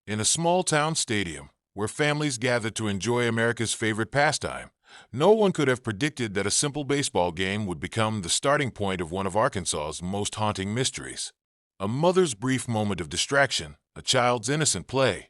In a small-town stadium, where families gathered to enjoy America's favorite pastime, no one could have predicted that a simple baseball game would become the starting point of one of Arkansas's most haunting mysteries. A mother's brief moment of distraction, a child's innocent play,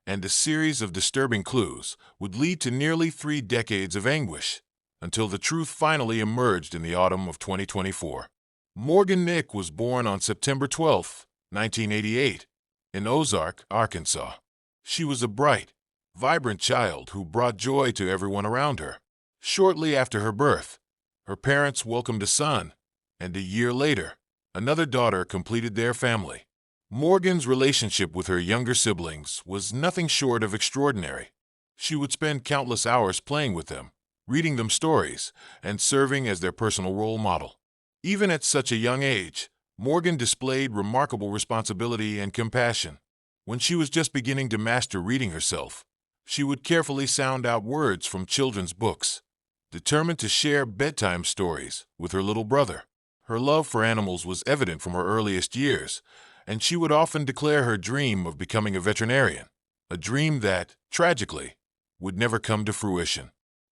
and a series of disturbing clues would lead to nearly 3 decades of anguish, until the truth finally emerged in the autumn of 2024. Morgan Nick was born on September 12, 1988, in Ozark, Arkansas. She was a bright, vibrant child who brought joy to everyone around her. Shortly after her birth, her parents welcomed a son, and a year later, another daughter completed their family. Morgan's relationship with her younger siblings was nothing short of extraordinary. She would spend countless hours playing with them, reading them stories, and serving as their personal role model. Even at such a young age, Morgan displayed remarkable responsibility and compassion. When she was just beginning to master reading herself, she would carefully sound out words from children's books, determined to share bedtime stories with her little brother. Her love for animals was evident from her earliest years, and she would often declare her dream of becoming a veterinarian, a dream that, tragically, would never come to fruition.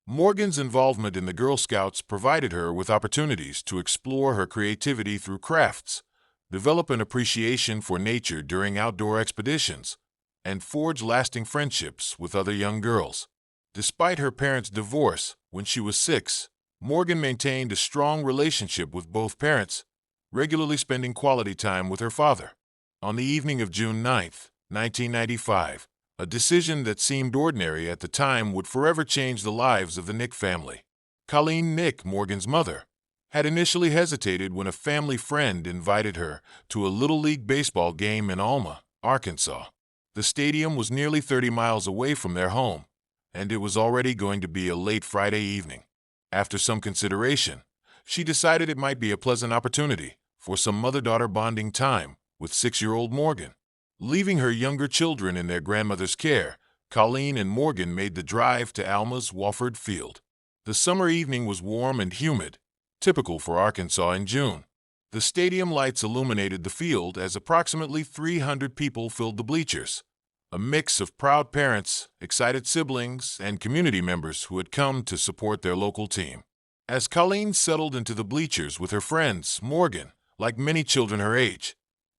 Morgan's involvement in the Girl Scouts provided her with opportunities to explore her creativity through crafts, develop an appreciation for nature during outdoor expeditions, and forge lasting friendships with other young girls. Despite her parents' divorce when she was 6, Morgan maintained a strong relationship with both parents, regularly spending quality time with her father. On the evening of June 9, 1995, a decision that seemed ordinary at the time would forever change the lives of the Nick family. Colleen Nick, Morgan's mother, had initially hesitated when a family friend invited her to a Little League baseball game in Alma, Arkansas. The stadium was nearly 30 miles away from their home, and it was already going to be a late Friday evening. After some consideration, she decided it might be a pleasant opportunity for some mother-daughter bonding time with 6-year-old Morgan. Leaving her younger children in their grandmother's care, Colleen and Morgan made the drive to Alma's Wofford Field. The summer evening was warm and humid, typical for Arkansas in June. The stadium lights illuminated the field as approximately 300 people filled the bleachers, a mix of proud parents, excited siblings, and community members who had come to support their local team. As Colleen settled into the bleachers with her friends, Morgan, like many children her age,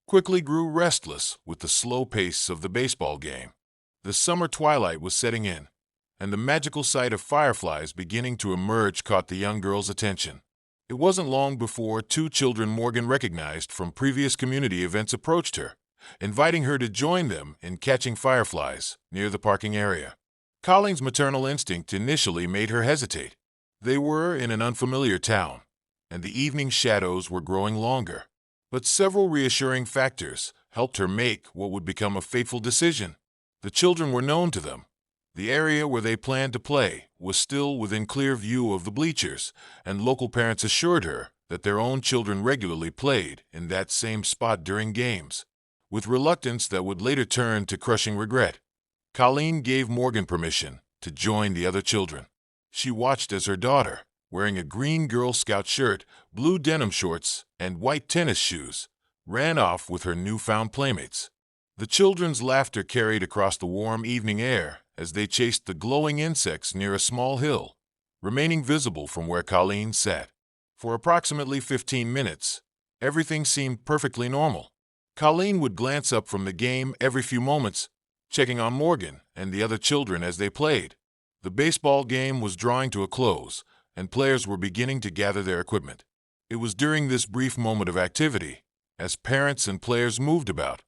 quickly grew restless with the slow pace of the baseball game. The summer twilight was setting in, and the magical sight of fireflies beginning to emerge caught the young girl's attention. It wasn't long before 2 children Morgan recognized from previous community events approached her, inviting her to join them in catching fireflies near the parking area. Colleen's maternal instinct initially made her hesitate. They were in an unfamiliar town, and the evening shadows were growing longer. But several reassuring factors helped her make what would become a fateful decision. The children were known to them. The area where they planned to play was still within clear view of the bleachers, and local parents assured her that their own children regularly played in that same spot during games. With reluctance that would later turn to crushing regret, Colleen gave Morgan permission to join the other children. She watched as her daughter, wearing a green Girl Scout shirt, blue denim shorts, and white tennis shoes, ran off with her newfound playmates. The children's laughter carried across the warm evening air as they chased the glowing insects near a small hill, remaining visible from where Colleen sat. For approximately 15 minutes, everything seemed perfectly normal. Colleen would glance up from the game every few moments, checking on Morgan and the other children as they played. The baseball game was drawing to a close, and players were beginning to gather their equipment. It was during this brief moment of activity, as parents and players moved about,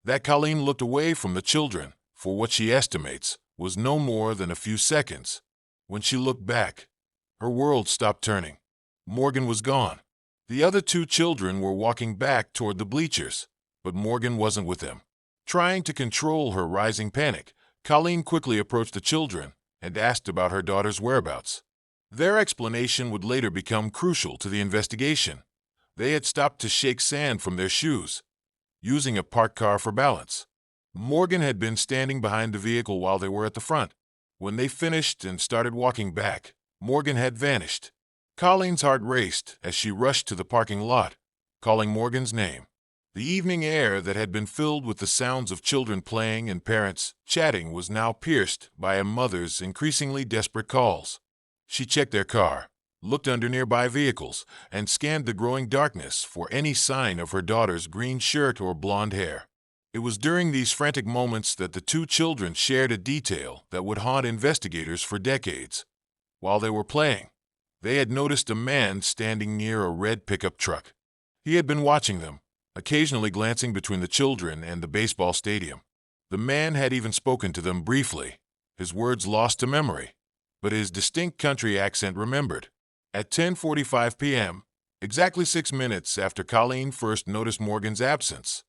that Colleen looked away from the children for what she estimates was no more than a few seconds. When she looked back, her world stopped turning. Morgan was gone. The other 2 children were walking back toward the bleachers, but Morgan wasn't with them. Trying to control her rising panic, Colleen quickly approached the children and asked about her daughter's whereabouts. Their explanation would later become crucial to the investigation. They had stopped to shake sand from their shoes, using a parked car for balance. Morgan had been standing behind the vehicle while they were at the front. When they finished and started walking back, Morgan had vanished. Colleen's heart raced as she rushed to the parking lot, calling Morgan's name. The evening air that had been filled with the sounds of children playing and parents chatting was now pierced by a mother's increasingly desperate calls. She checked their car, looked under nearby vehicles, and scanned the growing darkness for any sign of her daughter's green shirt or blonde hair. It was during these frantic moments that the two children shared a detail that would haunt investigators for decades. While they were playing, they had noticed a man standing near a red pickup truck. He had been watching them, occasionally glancing between the children and the baseball stadium. The man had even spoken to them briefly, his words lost to memory, but his distinct country accent remembered. At 10:45 p.m., exactly 6 minutes after Colleen first noticed Morgan's absence,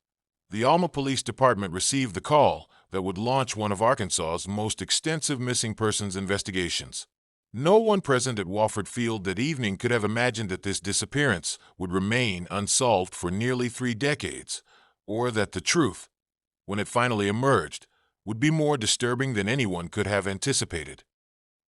the Alma Police Department received the call that would launch one of Arkansas's most extensive missing persons investigations. No one present at Wofford Field that evening could have imagined that this disappearance would remain unsolved for nearly 3 decades, or that the truth, when it finally emerged, would be more disturbing than anyone could have anticipated.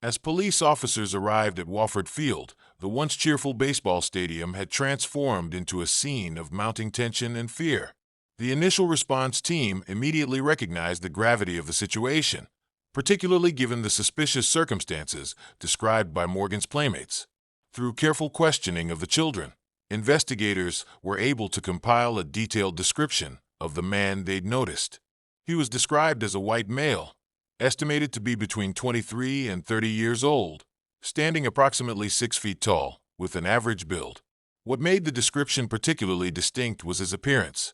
As police officers arrived at Wofford Field, the once cheerful baseball stadium had transformed into a scene of mounting tension and fear. The initial response team immediately recognized the gravity of the situation, particularly given the suspicious circumstances described by Morgan's playmates. Through careful questioning of the children, investigators were able to compile a detailed description of the man they'd noticed. He was described as a white male, estimated to be between 23 and 30 years old, standing approximately 6 feet tall, with an average build. What made the description particularly distinct was his appearance.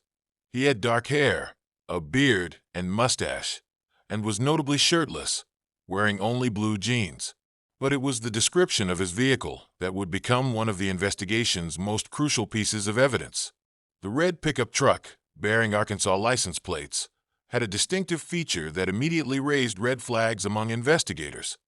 He had dark hair, a beard, and mustache, and was notably shirtless, wearing only blue jeans. But it was the description of his vehicle that would become one of the investigation's most crucial pieces of evidence. The red pickup truck, bearing Arkansas license plates, had a distinctive feature that immediately raised red flags among investigators: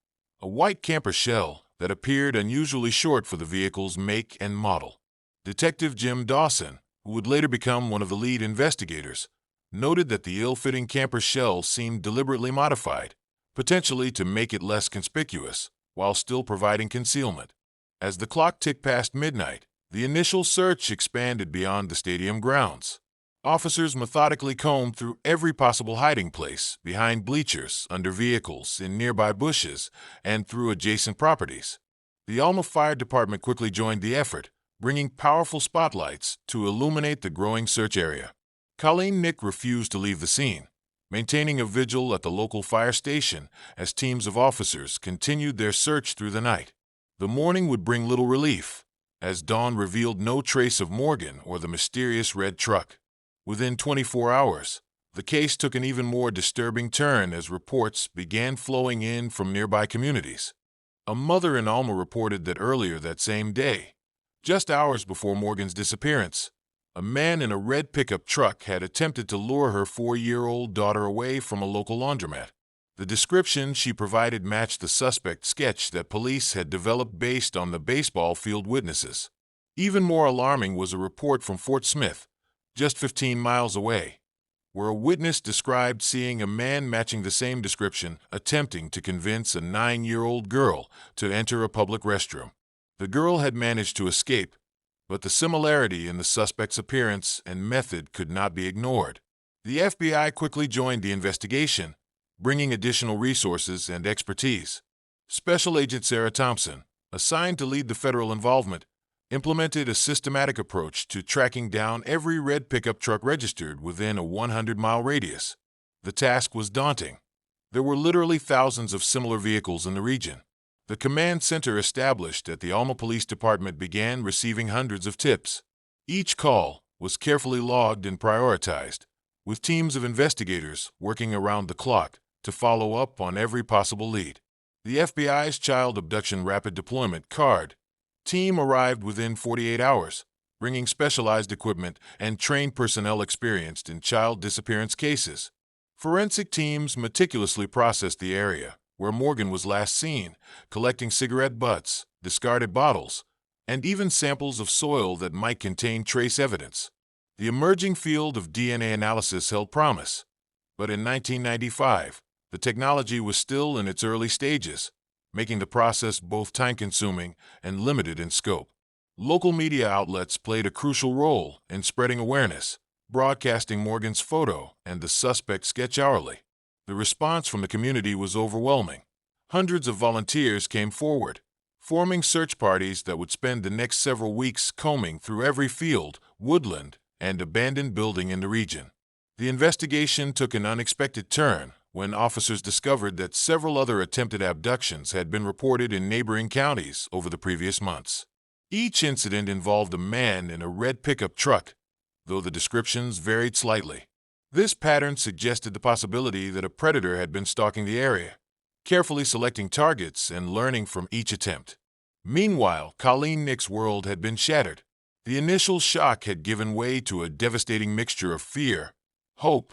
a white camper shell that appeared unusually short for the vehicle's make and model. Detective Jim Dawson, who would later become one of the lead investigators, noted that the ill-fitting camper shell seemed deliberately modified, potentially to make it less conspicuous, while still providing concealment. As the clock ticked past midnight, the initial search expanded beyond the stadium grounds. Officers methodically combed through every possible hiding place, behind bleachers, under vehicles, in nearby bushes, and through adjacent properties. The Alma Fire Department quickly joined the effort, bringing powerful spotlights to illuminate the growing search area. Colleen Nick refused to leave the scene, maintaining a vigil at the local fire station as teams of officers continued their search through the night. The morning would bring little relief, as dawn revealed no trace of Morgan or the mysterious red truck. Within 24 hours, the case took an even more disturbing turn as reports began flowing in from nearby communities. A mother in Alma reported that earlier that same day, just hours before Morgan's disappearance, a man in a red pickup truck had attempted to lure her 4-year-old daughter away from a local laundromat. The description she provided matched the suspect sketch that police had developed based on the baseball field witnesses. Even more alarming was a report from Fort Smith, just 15 miles away, where a witness described seeing a man matching the same description attempting to convince a 9-year-old girl to enter a public restroom. The girl had managed to escape, but the similarity in the suspect's appearance and method could not be ignored. The FBI quickly joined the investigation, bringing additional resources and expertise. Special Agent Sarah Thompson, assigned to lead the federal involvement, implemented a systematic approach to tracking down every red pickup truck registered within a 100-mile radius. The task was daunting. There were literally thousands of similar vehicles in the region. The command center established at the Alma Police Department began receiving hundreds of tips. Each call was carefully logged and prioritized, with teams of investigators working around the clock to follow up on every possible lead. The FBI's Child Abduction Rapid Deployment CARD team arrived within 48 hours, bringing specialized equipment and trained personnel experienced in child disappearance cases. Forensic teams meticulously processed the area where Morgan was last seen, collecting cigarette butts, discarded bottles, and even samples of soil that might contain trace evidence. The emerging field of DNA analysis held promise, but in 1995, the technology was still in its early stages, making the process both time-consuming and limited in scope. Local media outlets played a crucial role in spreading awareness, broadcasting Morgan's photo and the suspect's sketch hourly. The response from the community was overwhelming. Hundreds of volunteers came forward, forming search parties that would spend the next several weeks combing through every field, woodland, and abandoned building in the region. The investigation took an unexpected turn when officers discovered that several other attempted abductions had been reported in neighboring counties over the previous months. Each incident involved a man in a red pickup truck, though the descriptions varied slightly. This pattern suggested the possibility that a predator had been stalking the area, carefully selecting targets and learning from each attempt. Meanwhile, Colleen Nick's world had been shattered. The initial shock had given way to a devastating mixture of fear, hope,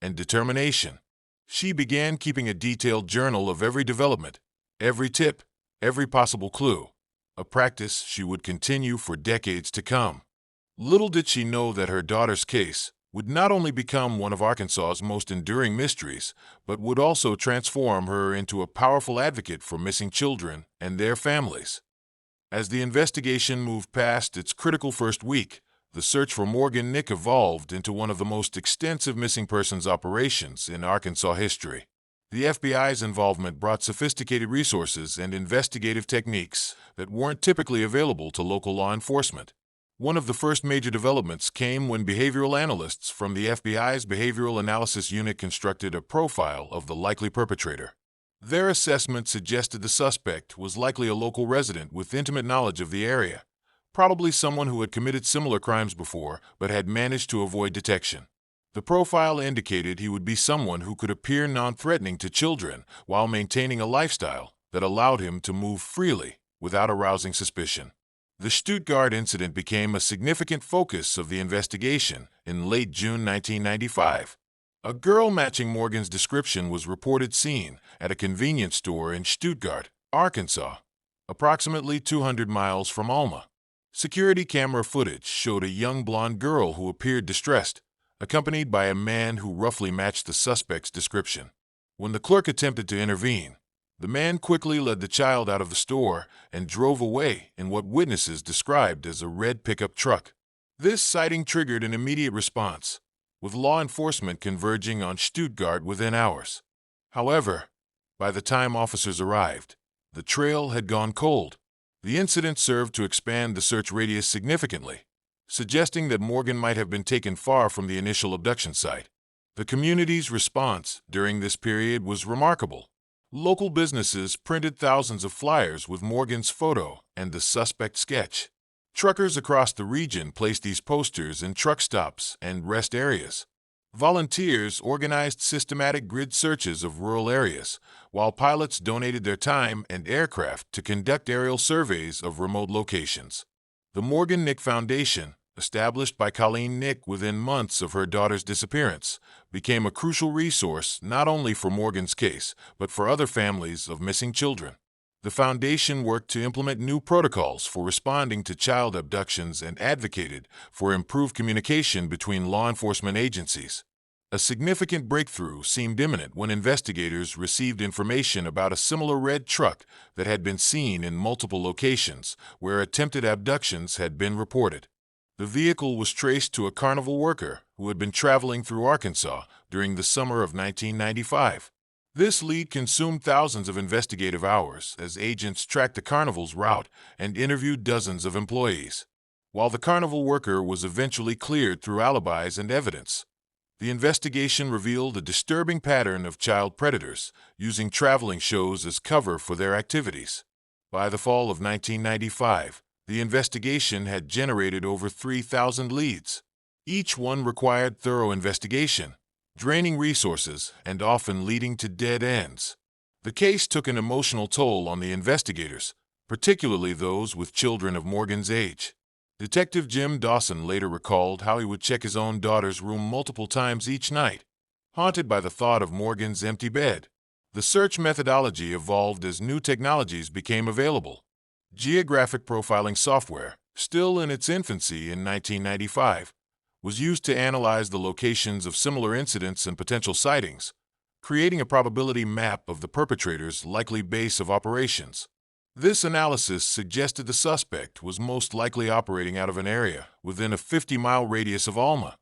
and determination. She began keeping a detailed journal of every development, every tip, every possible clue, a practice she would continue for decades to come. Little did she know that her daughter's case would not only become one of Arkansas's most enduring mysteries, but would also transform her into a powerful advocate for missing children and their families. As the investigation moved past its critical first week, the search for Morgan Nick evolved into one of the most extensive missing persons operations in Arkansas history. The FBI's involvement brought sophisticated resources and investigative techniques that weren't typically available to local law enforcement. One of the first major developments came when behavioral analysts from the FBI's Behavioral Analysis Unit constructed a profile of the likely perpetrator. Their assessment suggested the suspect was likely a local resident with intimate knowledge of the area, probably someone who had committed similar crimes before but had managed to avoid detection. The profile indicated he would be someone who could appear non-threatening to children while maintaining a lifestyle that allowed him to move freely without arousing suspicion. The Stuttgart incident became a significant focus of the investigation in late June 1995. A girl matching Morgan's description was reported seen at a convenience store in Stuttgart, Arkansas, approximately 200 miles from Alma. Security camera footage showed a young blonde girl who appeared distressed, accompanied by a man who roughly matched the suspect's description. When the clerk attempted to intervene, the man quickly led the child out of the store and drove away in what witnesses described as a red pickup truck. This sighting triggered an immediate response, with law enforcement converging on Stuttgart within hours. However, by the time officers arrived, the trail had gone cold. The incident served to expand the search radius significantly, suggesting that Morgan might have been taken far from the initial abduction site. The community's response during this period was remarkable. Local businesses printed thousands of flyers with Morgan's photo and the suspect sketch. Truckers across the region placed these posters in truck stops and rest areas. Volunteers organized systematic grid searches of rural areas, while pilots donated their time and aircraft to conduct aerial surveys of remote locations. The Morgan Nick Foundation, established by Colleen Nick within months of her daughter's disappearance, became a crucial resource not only for Morgan's case, but for other families of missing children. The foundation worked to implement new protocols for responding to child abductions and advocated for improved communication between law enforcement agencies. A significant breakthrough seemed imminent when investigators received information about a similar red truck that had been seen in multiple locations where attempted abductions had been reported. The vehicle was traced to a carnival worker who had been traveling through Arkansas during the summer of 1995. This lead consumed thousands of investigative hours as agents tracked the carnival's route and interviewed dozens of employees. While the carnival worker was eventually cleared through alibis and evidence, the investigation revealed a disturbing pattern of child predators using traveling shows as cover for their activities. By the fall of 1995, the investigation had generated over 3,000 leads. Each one required thorough investigation, draining resources and often leading to dead ends. The case took an emotional toll on the investigators, particularly those with children of Morgan's age. Detective Jim Dawson later recalled how he would check his own daughter's room multiple times each night, haunted by the thought of Morgan's empty bed. The search methodology evolved as new technologies became available. Geographic profiling software, still in its infancy in 1995, was used to analyze the locations of similar incidents and potential sightings, creating a probability map of the perpetrator's likely base of operations. This analysis suggested the suspect was most likely operating out of an area within a 50-mile radius of Alma,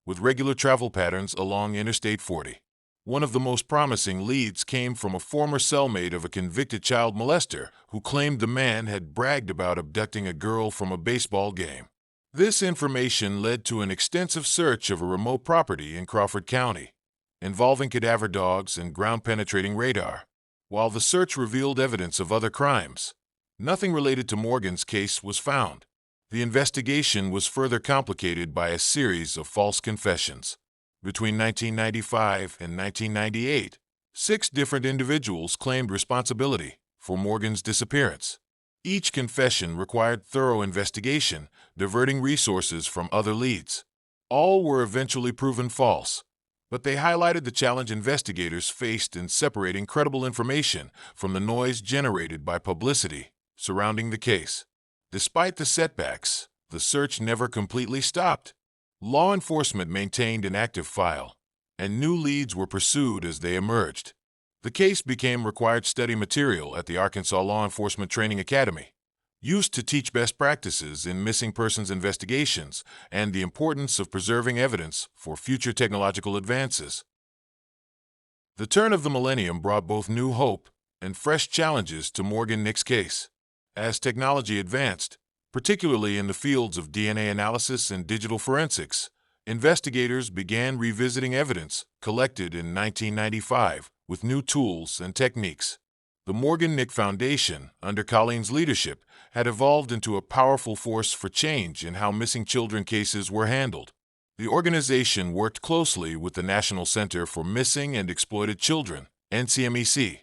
with regular travel patterns along Interstate 40. One of the most promising leads came from a former cellmate of a convicted child molester who claimed the man had bragged about abducting a girl from a baseball game. This information led to an extensive search of a remote property in Crawford County, involving cadaver dogs and ground-penetrating radar. While the search revealed evidence of other crimes, nothing related to Morgan's case was found. The investigation was further complicated by a series of false confessions. Between 1995 and 1998, 6 different individuals claimed responsibility for Morgan's disappearance. Each confession required thorough investigation, diverting resources from other leads. All were eventually proven false, but they highlighted the challenge investigators faced in separating credible information from the noise generated by publicity surrounding the case. Despite the setbacks, the search never completely stopped. Law enforcement maintained an active file, and new leads were pursued as they emerged. The case became required study material at the Arkansas Law Enforcement Training Academy, used to teach best practices in missing persons investigations and the importance of preserving evidence for future technological advances. The turn of the millennium brought both new hope and fresh challenges to Morgan Nick's case. As technology advanced, particularly in the fields of DNA analysis and digital forensics, investigators began revisiting evidence collected in 1995 with new tools and techniques. The Morgan Nick Foundation, under Colleen's leadership, had evolved into a powerful force for change in how missing children cases were handled. The organization worked closely with the National Center for Missing and Exploited Children, NCMEC,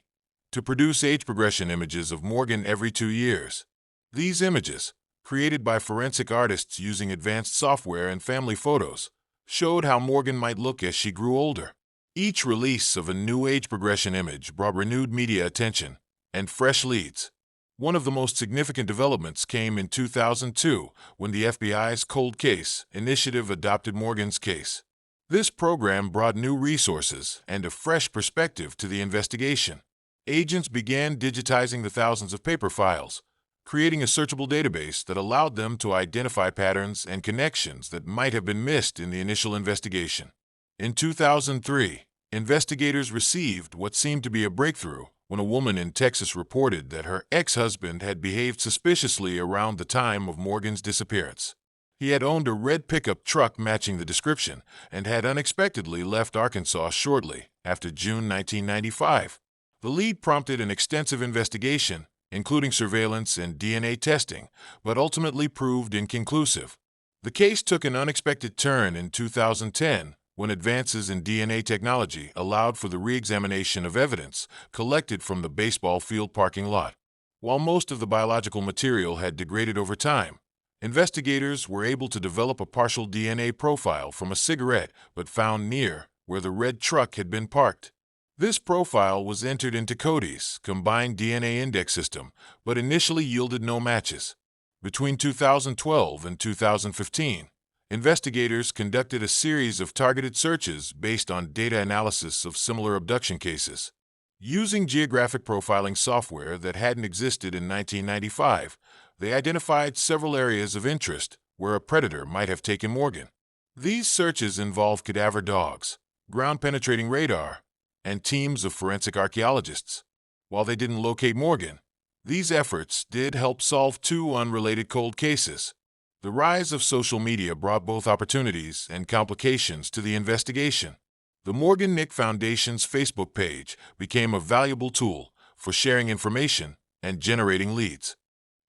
to produce age progression images of Morgan every 2 years. These images, created by forensic artists using advanced software and family photos, showed how Morgan might look as she grew older. Each release of a new age progression image brought renewed media attention and fresh leads. One of the most significant developments came in 2002 when the FBI's Cold Case initiative adopted Morgan's case. This program brought new resources and a fresh perspective to the investigation. Agents began digitizing the thousands of paper files, creating a searchable database that allowed them to identify patterns and connections that might have been missed in the initial investigation. In 2003, investigators received what seemed to be a breakthrough when a woman in Texas reported that her ex-husband had behaved suspiciously around the time of Morgan's disappearance. He had owned a red pickup truck matching the description and had unexpectedly left Arkansas shortly after June 1995. The lead prompted an extensive investigation, including surveillance and DNA testing, but ultimately proved inconclusive. The case took an unexpected turn in 2010 when advances in DNA technology allowed for the re-examination of evidence collected from the baseball field parking lot. While most of the biological material had degraded over time, investigators were able to develop a partial DNA profile from a cigarette but found near where the red truck had been parked. This profile was entered into CODI's combined DNA index system, but initially yielded no matches. Between 2012 and 2015, investigators conducted a series of targeted searches based on data analysis of similar abduction cases. Using geographic profiling software that hadn't existed in 1995, they identified several areas of interest where a predator might have taken Morgan. These searches involved cadaver dogs, ground-penetrating radar, and teams of forensic archaeologists. While they didn't locate Morgan, these efforts did help solve 2 unrelated cold cases. The rise of social media brought both opportunities and complications to the investigation. The Morgan Nick Foundation's Facebook page became a valuable tool for sharing information and generating leads.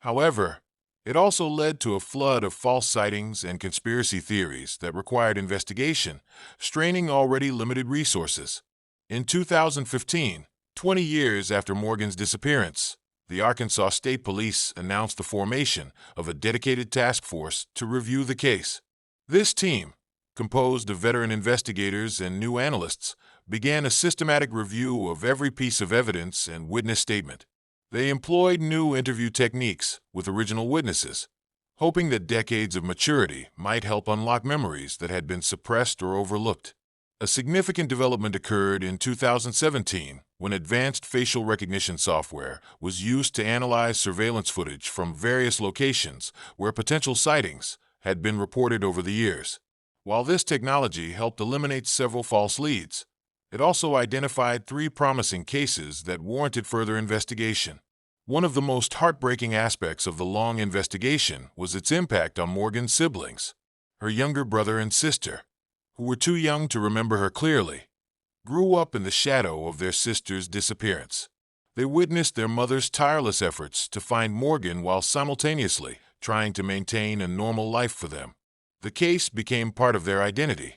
However, it also led to a flood of false sightings and conspiracy theories that required investigation, straining already limited resources. In 2015, 20 years after Morgan's disappearance, the Arkansas State Police announced the formation of a dedicated task force to review the case. This team, composed of veteran investigators and new analysts, began a systematic review of every piece of evidence and witness statement. They employed new interview techniques with original witnesses, hoping that decades of maturity might help unlock memories that had been suppressed or overlooked. A significant development occurred in 2017 when advanced facial recognition software was used to analyze surveillance footage from various locations where potential sightings had been reported over the years. While this technology helped eliminate several false leads, it also identified 3 promising cases that warranted further investigation. One of the most heartbreaking aspects of the long investigation was its impact on Morgan's siblings. Her younger brother and sister, who were too young to remember her clearly, grew up in the shadow of their sister's disappearance. They witnessed their mother's tireless efforts to find Morgan while simultaneously trying to maintain a normal life for them. The case became part of their identity,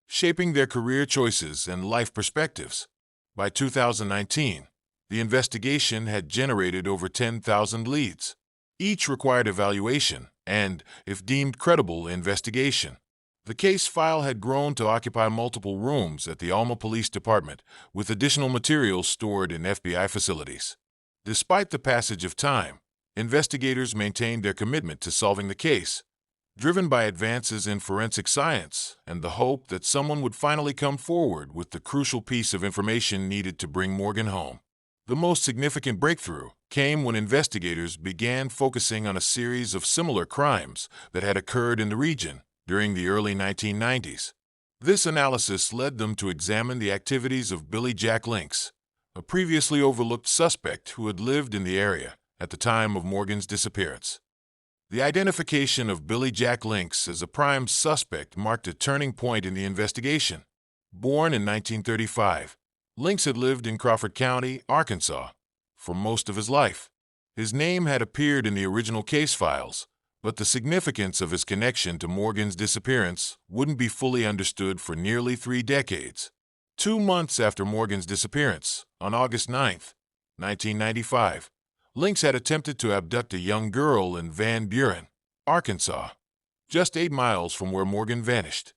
shaping their career choices and life perspectives. By 2019, the investigation had generated over 10,000 leads. Each required evaluation and, if deemed credible, investigation. The case file had grown to occupy multiple rooms at the Alma Police Department, with additional materials stored in FBI facilities. Despite the passage of time, investigators maintained their commitment to solving the case, driven by advances in forensic science and the hope that someone would finally come forward with the crucial piece of information needed to bring Morgan home. The most significant breakthrough came when investigators began focusing on a series of similar crimes that had occurred in the region during the early 1990s. This analysis led them to examine the activities of Billy Jack Links, a previously overlooked suspect who had lived in the area at the time of Morgan's disappearance. The identification of Billy Jack Links as a prime suspect marked a turning point in the investigation. Born in 1935, Links had lived in Crawford County, Arkansas, for most of his life. His name had appeared in the original case files, but the significance of his connection to Morgan's disappearance wouldn't be fully understood for nearly 3 decades. 2 months after Morgan's disappearance, on August 9, 1995, Links had attempted to abduct a young girl in Van Buren, Arkansas, just 8 miles from where Morgan vanished.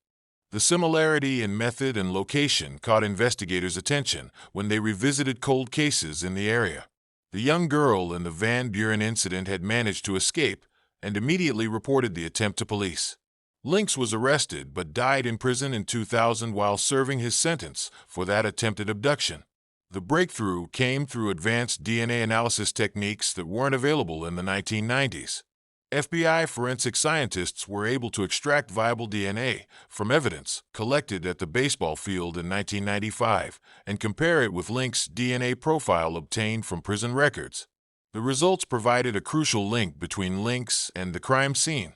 The similarity in method and location caught investigators' attention when they revisited cold cases in the area. The young girl in the Van Buren incident had managed to escape and immediately reported the attempt to police. Links was arrested but died in prison in 2000 while serving his sentence for that attempted abduction. The breakthrough came through advanced DNA analysis techniques that weren't available in the 1990s. FBI forensic scientists were able to extract viable DNA from evidence collected at the baseball field in 1995 and compare it with Links' DNA profile obtained from prison records. The results provided a crucial link between Links and the crime scene.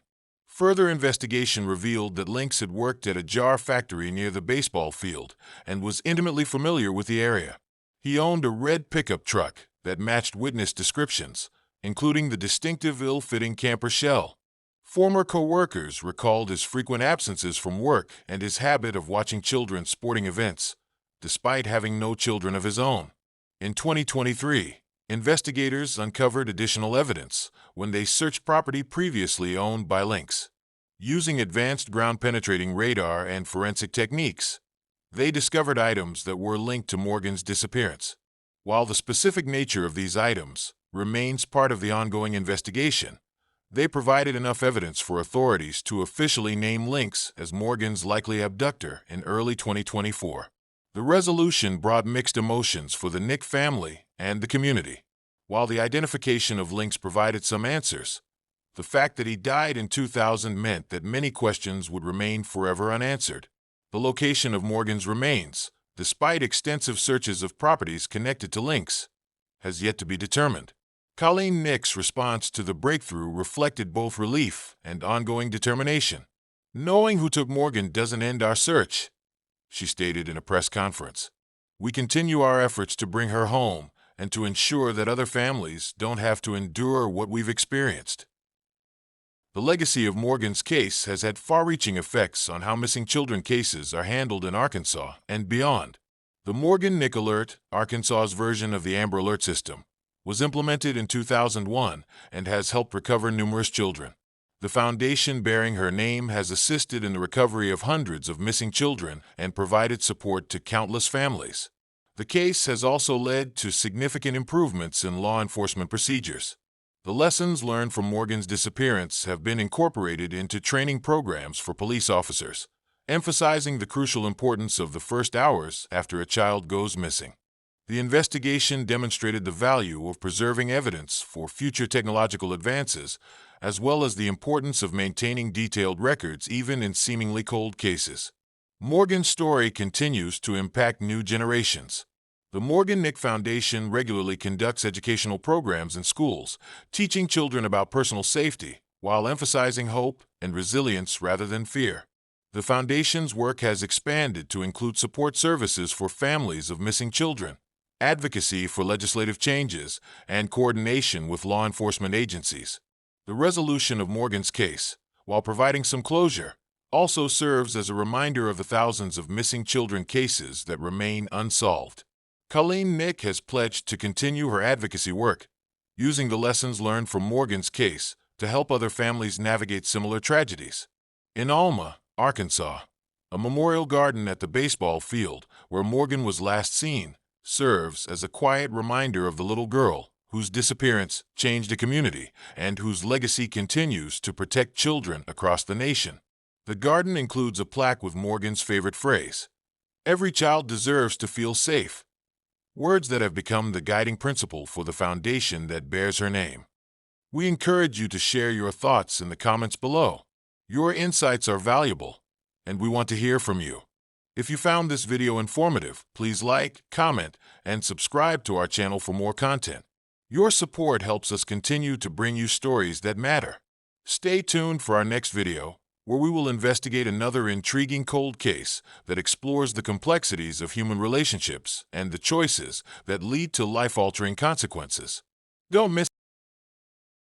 Further investigation revealed that Links had worked at a jar factory near the baseball field and was intimately familiar with the area. He owned a red pickup truck that matched witness descriptions, including the distinctive ill-fitting camper shell. Former co-workers recalled his frequent absences from work and his habit of watching children's sporting events, despite having no children of his own. In 2023, investigators uncovered additional evidence when they searched property previously owned by Links. Using advanced ground-penetrating radar and forensic techniques, they discovered items that were linked to Morgan's disappearance. While the specific nature of these items remains part of the ongoing investigation, they provided enough evidence for authorities to officially name Links as Morgan's likely abductor in early 2024. The resolution brought mixed emotions for the Nick family and the community. While the identification of Links provided some answers, the fact that he died in 2000 meant that many questions would remain forever unanswered. The location of Morgan's remains, despite extensive searches of properties connected to Links, has yet to be determined. Colleen Nick's response to the breakthrough reflected both relief and ongoing determination. "Knowing who took Morgan doesn't end our search," she stated in a press conference. "We continue our efforts to bring her home and to ensure that other families don't have to endure what we've experienced." The legacy of Morgan's case has had far-reaching effects on how missing children cases are handled in Arkansas and beyond. The Morgan Nick Alert, Arkansas's version of the Amber Alert system, was implemented in 2001 and has helped recover numerous children. The foundation bearing her name has assisted in the recovery of hundreds of missing children and provided support to countless families. The case has also led to significant improvements in law enforcement procedures. The lessons learned from Morgan's disappearance have been incorporated into training programs for police officers, emphasizing the crucial importance of the first hours after a child goes missing. The investigation demonstrated the value of preserving evidence for future technological advances, as well as the importance of maintaining detailed records even in seemingly cold cases. Morgan's story continues to impact new generations. The Morgan Nick Foundation regularly conducts educational programs in schools, teaching children about personal safety while emphasizing hope and resilience rather than fear. The foundation's work has expanded to include support services for families of missing children, advocacy for legislative changes, and coordination with law enforcement agencies. The resolution of Morgan's case, while providing some closure, also serves as a reminder of the thousands of missing children cases that remain unsolved. Colleen Nick has pledged to continue her advocacy work, using the lessons learned from Morgan's case to help other families navigate similar tragedies. In Alma, Arkansas, a memorial garden at the baseball field where Morgan was last seen serves as a quiet reminder of the little girl whose disappearance changed a community and whose legacy continues to protect children across the nation. The garden includes a plaque with Morgan's favorite phrase, "Every child deserves to feel safe," words that have become the guiding principle for the foundation that bears her name. We encourage you to share your thoughts in the comments below. Your insights are valuable, and we want to hear from you. If you found this video informative, please like, comment, and subscribe to our channel for more content. Your support helps us continue to bring you stories that matter. Stay tuned for our next video, where we will investigate another intriguing cold case that explores the complexities of human relationships and the choices that lead to life-altering consequences. Don't miss